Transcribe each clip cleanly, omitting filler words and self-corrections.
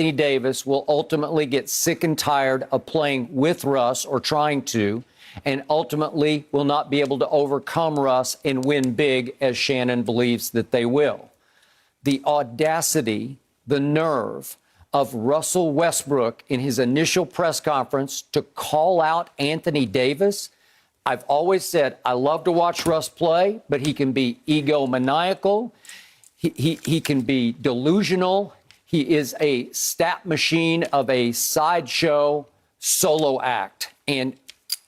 Anthony Davis will ultimately get sick and tired of playing with Russ or trying to, and ultimately will not be able to overcome Russ and win big, as Shannon believes that they will. The audacity, the nerve of Russell Westbrook in his initial press conference to call out Anthony Davis. I've always said I love to watch Russ play, but he can be egomaniacal. He can be delusional. He is a stat machine of a sideshow solo act. And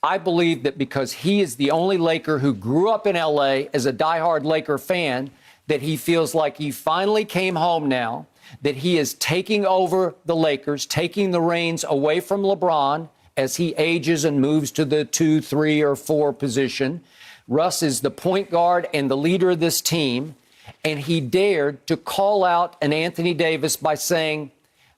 I believe that because he is the only Laker who grew up in L.A. as a diehard Laker fan, that he feels like he finally came home now, that he is taking over the Lakers, taking the reins away from LeBron as he ages and moves to the 2, 3, or 4 position. Russ is the point guard and the leader of this team, and he dared to call out an Anthony Davis by saying,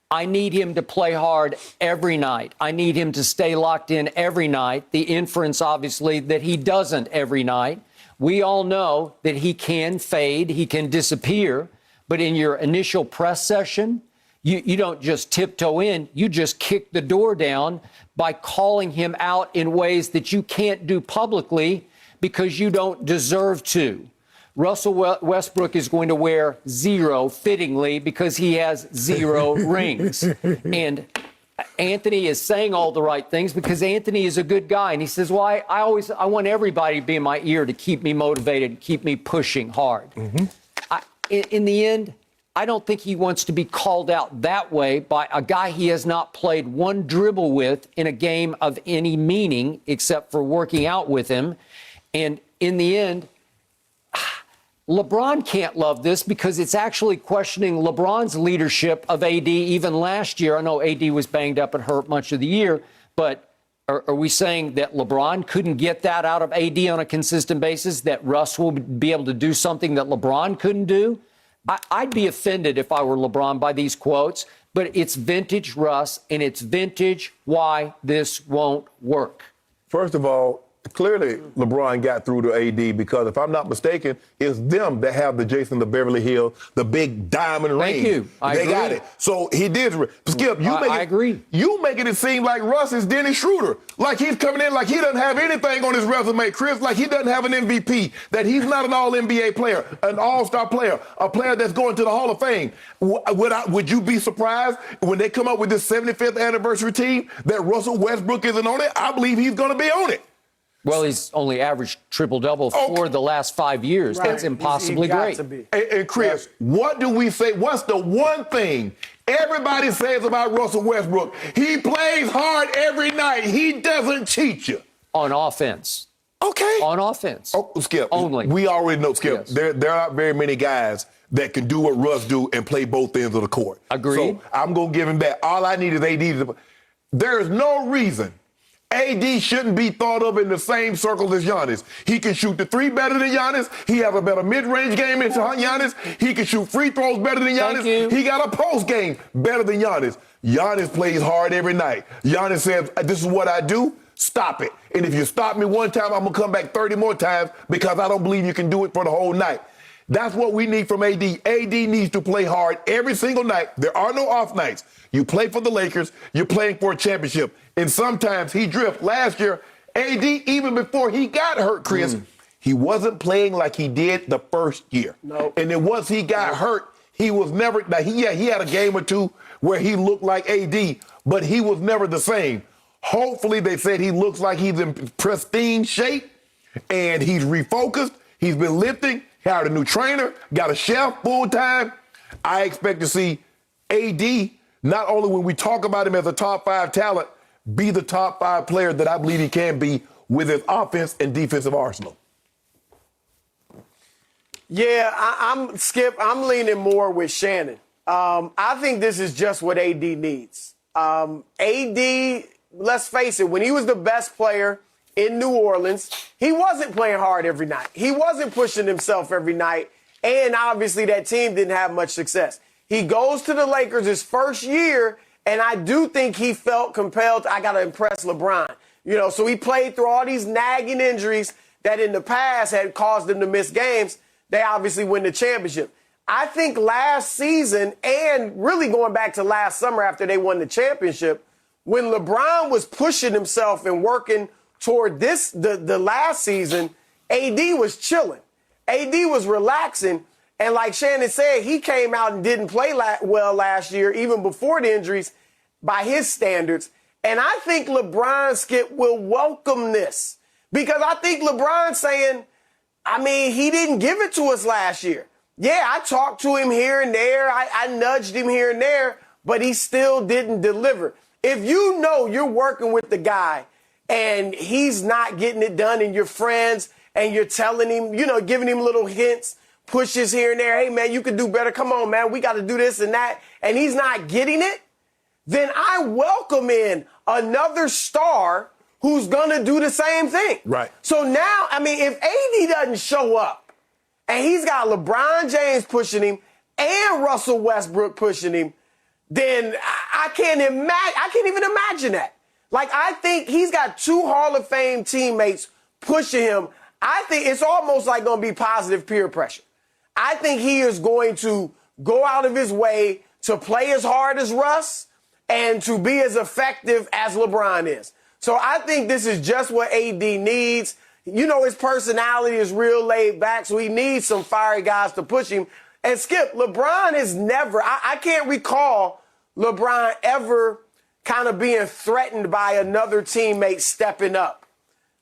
I need him to play hard every night. I need him to stay locked in every night. The inference, obviously, that he doesn't every night. We all know that he can fade, he can disappear, but in your initial press session, you don't just tiptoe in, you just kick the door down by calling him out in ways that you can't do publicly because you don't deserve to. Russell Westbrook is going to wear 0 fittingly because he has 0 rings. And Anthony is saying all the right things because Anthony is a good guy. And he says, well, I want everybody to be in my ear to keep me motivated, keep me pushing hard. In the end, I don't think he wants to be called out that way by a guy he has not played one dribble with in a game of any meaning except for working out with him. And in the end, LeBron can't love this because it's actually questioning LeBron's leadership of AD even last year. I know AD was banged up and hurt much of the year, but are we saying that LeBron couldn't get that out of AD on a consistent basis, that Russ will be able to do something that LeBron couldn't do? I'd be offended if I were LeBron by these quotes, but it's vintage Russ, and it's vintage why this won't work. First of all, clearly LeBron got through to AD because, if I'm not mistaken, it's them that have the Jason the Beverly Hills, the big diamond ring. Thank you. I agree. Got it. So he did. Skip, I agree. You making it seem like Russ is Dennis Schroeder, like he's coming in like he doesn't have anything on his resume, Chris, like he doesn't have an MVP, that he's not an All-NBA player, an All-Star player, a player that's going to the Hall of Fame. Would you be surprised when they come up with this 75th anniversary team that Russell Westbrook isn't on it? I believe he's going to be on it. Well, he's only averaged triple-double for the last 5 years. Right. That's impossibly great. And Chris, what do we say? What's the one thing everybody says about Russell Westbrook? He plays hard every night. He doesn't cheat you. On offense. Okay. On offense. Oh, Skip. Only. We already know, Skip. Yes. There aren't very many guys that can do what Russ do and play both ends of the court. Agreed. So I'm going to give him that. All I need is AD. There is no reason AD shouldn't be thought of in the same circles as Giannis. He can shoot the 3 better than Giannis. He has a better mid-range game than Giannis. He can shoot free throws better than Giannis. He got a post game better than Giannis. Giannis plays hard every night. Giannis says, this is what I do. Stop it. And if you stop me one time, I'm going to come back 30 more times because I don't believe you can do it for the whole night. That's what we need from AD. AD needs to play hard every single night. There are no off nights. You play for the Lakers. You're playing for a championship. And sometimes he drifts. Last year, AD, even before he got hurt, Chris, he wasn't playing like he did the first year. No. And then once he got hurt, he was never, now he had a game or two where he looked like AD, but he was never the same. Hopefully, they said he looks like he's in pristine shape and he's refocused. He's been lifting, hired a new trainer, got a chef full time. I expect to see AD, not only when we talk about him as a top 5 talent, be the top 5 player that I believe he can be with his offense and defensive arsenal. Yeah, I'm Skip. I'm leaning more with Shannon. I think this is just what AD needs. AD, let's face it, when he was the best player in New Orleans, he wasn't playing hard every night. He wasn't pushing himself every night, and obviously that team didn't have much success. He goes to the Lakers his first year, and I do think he felt compelled, I got to impress LeBron. You know, so he played through all these nagging injuries that in the past had caused him to miss games. They obviously win the championship. I think last season, and really going back to last summer after they won the championship, when LeBron was pushing himself and working toward the last season, AD was chilling. AD was relaxing. And like Shannon said, he came out and didn't play well last year, even before the injuries, by his standards. And I think LeBron, Skip, will welcome this. Because I think LeBron's saying, I mean, he didn't give it to us last year. Yeah, I talked to him here and there. I nudged him here and there, but he still didn't deliver. If you know you're working with the guy and he's not getting it done and you're friends and you're telling him, you know, giving him little hints, pushes here and there, hey, man, you can do better. Come on, man, we got to do this and that. And he's not getting it, then I welcome in another star who's going to do the same thing. Right. So now, I mean, if AD doesn't show up and he's got LeBron James pushing him and Russell Westbrook pushing him, then I can't even imagine that. Like, I think he's got 2 Hall of Fame teammates pushing him. I think it's almost like going to be positive peer pressure. I think he is going to go out of his way to play as hard as Russ and to be as effective as LeBron is. So I think this is just what AD needs. You know, his personality is real laid back, so he needs some fiery guys to push him. And Skip, LeBron is never, I can't recall LeBron ever kind of being threatened by another teammate stepping up.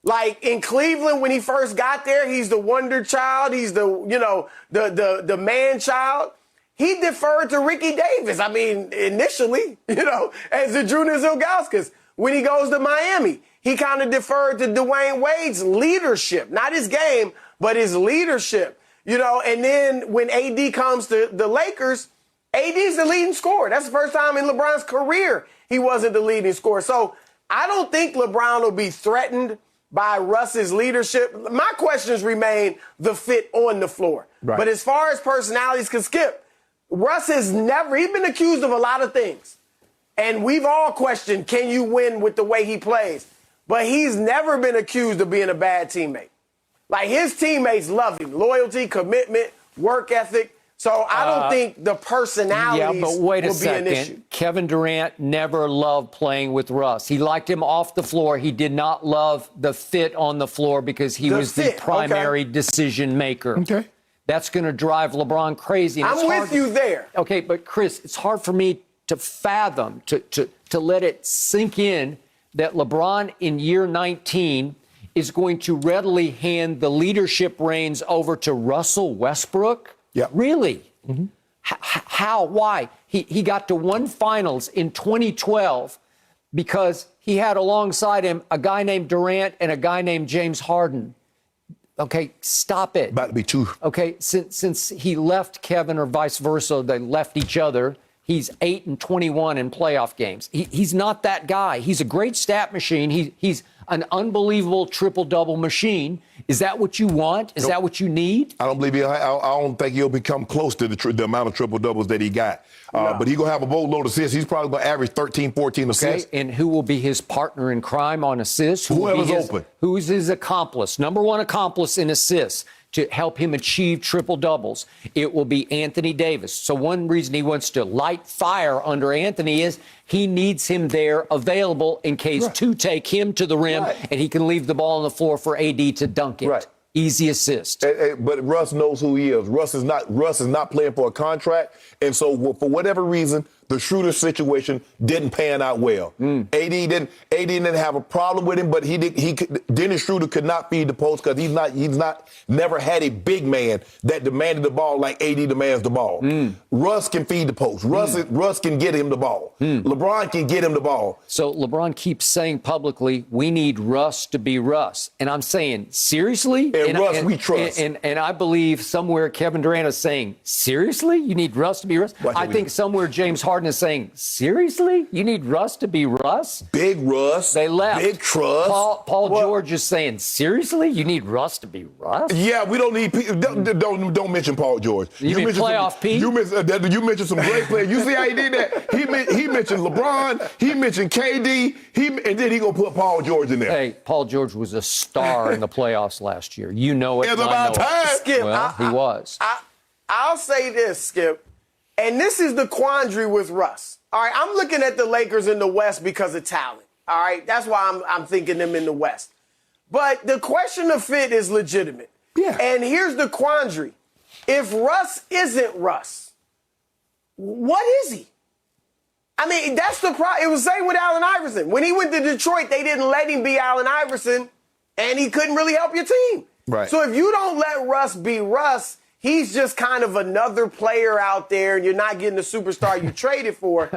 Like in Cleveland, when he first got there, he's the wonder child. He's the, you know, the man child. He deferred to Ricky Davis. I mean, initially, you know, as the Junior Ilgauskas. When he goes to Miami, he kind of deferred to Dwayne Wade's leadership, not his game, but his leadership. You know, and then when AD comes to the Lakers, AD's the leading scorer. That's the first time in LeBron's career he wasn't the leading scorer. So I don't think LeBron will be threatened by Russ's leadership. My questions remain the fit on the floor. Right. But as far as personalities can Skip, Russ has never, he's been accused of a lot of things. And we've all questioned, can you win with the way he plays? But he's never been accused of being a bad teammate. Like, his teammates love him. Loyalty, commitment, work ethic. So I don't think the personalities but wait a will second. be an issue. Kevin Durant never loved playing with Russ. He liked him off the floor. He did not love the fit on the floor because he was the primary decision maker. Okay. That's going to drive LeBron crazy. And I'm with you there. Okay, but Chris, it's hard for me to fathom, to let it sink in that LeBron in year 19 is going to readily hand the leadership reins over to Russell Westbrook? Yeah. Really? Mm-hmm. How? Why? He got to 1 finals in 2012 because he had alongside him a guy named Durant and a guy named James Harden. Okay, stop it. About to be 2. Okay, since he left Kevin or vice versa, they left each other. He's 8-21 in playoff games. He's not that guy. He's a great stat machine. He's an unbelievable triple-double machine. Is that what you want? Is that what you need? I don't believe I don't think he'll become close to the amount of triple-doubles that he got. No. But he's going to have a boatload of assists. He's probably going to average 13, 14 assists. Okay, and who will be his partner in crime on assists? Whoever's open. Who's his accomplice? Number 1 accomplice in assists to help him achieve triple-doubles. It will be Anthony Davis. So one reason he wants to light fire under Anthony is he needs him there available in case 2 take him to the rim and he can leave the ball on the floor for AD to dunk it. Right. Easy assist. But Russ knows who he is. Russ is not playing for a contract, and so for whatever reason, the Schroeder situation didn't pan out well. AD didn't have a problem with him, but Dennis Schroeder could not feed the post because he's never had a big man that demanded the ball like AD demands the ball. Russ can feed the post. Russ can get him the ball. LeBron can get him the ball. So LeBron keeps saying publicly, we need Russ to be Russ. And I'm saying, seriously? And Russ, we trust. And I believe somewhere Kevin Durant is saying, seriously? You need Russ to be Russ? I think somewhere James Harden is saying, seriously? You need Russ to be Russ? Big Russ. They left. Big trust. Paul George is saying, seriously? You need Russ to be Russ? Yeah, we don't need don't mention Paul George. You mean playoff Pete? You mentioned some great players. You see how he did that? He mentioned LeBron. He mentioned KD. And then he gonna put Paul George in there. Hey, Paul George was a star in the playoffs last year. You know it. It's about time. Skip, Well, he was. I'll say this, Skip, and this is the quandary with Russ. All right, I'm looking at the Lakers in the West because of talent. All right, that's why I'm thinking them in the West. But the question of fit is legitimate. Yeah. And here's the quandary. If Russ isn't Russ, what is he? I mean, that's the problem. It was the same with Allen Iverson. When he went to Detroit, they didn't let him be Allen Iverson, and he couldn't really help your team. Right. So if you don't let Russ be Russ, he's just kind of another player out there, and you're not getting the superstar you traded for.